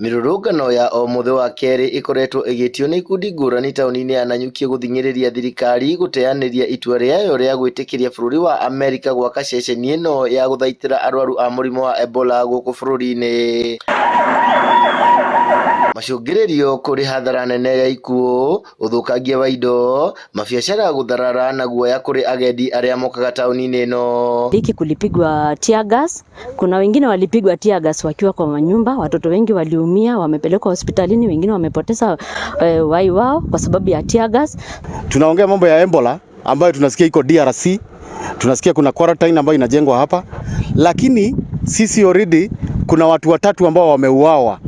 Mirurungano ya o muthe wa keri ikoretwo igitio ni ikundi ngurani tauni-ini ya Nanyuki guthingiriria thirikari guteaniria itua riayo ria gwitikiria bururi wa Amerika gwaka ceceni ino ya guthaitira arwaru a murimu wa Ebola guku bururi-ini. Macungiririo kuri hathara nene ya ikuo, uthukangia wa indo, mabiacara gutharara na guoya kuri agendi aria mokaga tauni-ini ino. Hiki kulipigwa tear gas, kuna wengine walipigwa tear gas wakiwa kwa manyumba, watoto wengi waliumia, wamepelekwa hospitalini, wengine wamepoteza uhai wao kwa sababu ya tear gas. Tunaongea mambo ya Ebola ambayo tunasikia iko DRC, tunasikia kuna quarantine ambayo inajengwa hapa, lakini sisi already kuna watu watatu ambao wameuawa,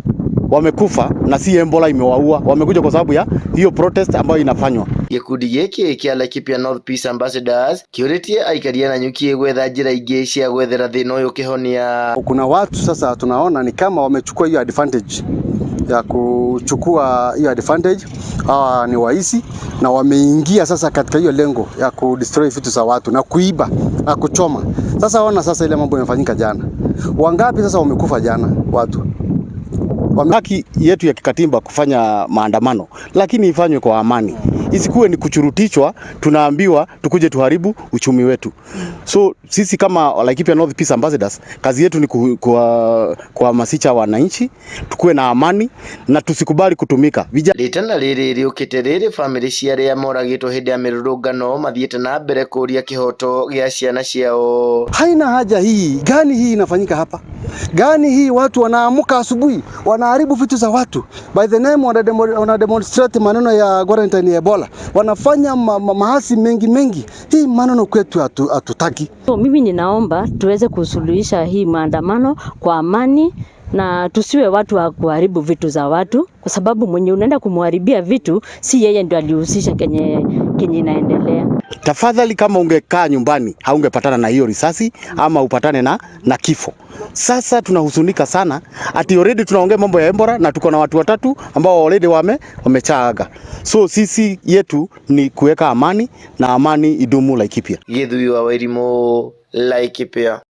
wamekufa na si Ebola imewaua, wamekuja kwa sababu ya hiyo protest ambayo inafanywa. Gikundi giki kia Laikipia North Peace Ambassadors kiuritie aikaria Nanyuki gwetha njira ingi cia gwethera thina uyu kihonia. Kuna watu sasa tunaona ni kama wamechukua hiyo advantage ya kuchukua hiyo advantage. Hawa ni waizi na wameingia sasa katika hiyo lengo ya kudestroy vitu za watu na kuiba na kuchoma. Sasa ona sasa ile mambo imefanyika jana. Wangapi sasa wamekufa jana watu? Haki yetu ya kikatiba kufanya maandamano, lakini ifanywe kwa amani. Isikuwe ni kuchurutishwa, tunaambiwa tukuje tuharibu uchumi wetu. So sisi kama Laikipia North Peace Ambassadors, kazi yetu ni kuhamasisha wananchi, tukue na amani na tusikubali kutumika. Ritana riri riukite riri family cia ria moragitwo hindi ya mirurungano mathiete na mbere kuria kihoto gia ciana ciao. Haina haja hii. Gani hii inafanyika hapa? Gani hii watu wanaamuka asubuhi, wanaharibu vitu za watu. By the name wana demonstrate maneno ya quarantine ya Ebola. Wanafanya mahasi mengi. Hii maneno kwetu hatutaki. So, mimi ninaomba tuweze kusuluhisha hii maandamano kwa amani na tusiwe watu wa kuharibu vitu za watu, kwa sababu mwenye unaenda kumharibia vitu si yeye ndio alihusisha kenye inaendelea. Tafadhali kama ungekaa nyumbani haungepatana na hiyo risasi ama upatane na kifo. Sasa tunahuzunika sana ati already tunaongea mambo ya Ebola na tuko na watu watatu ambao already wamechaaga. So sisi yetu ni kuweka amani na amani idumu Laikipia. Githui wa Wairimu, Laikipia.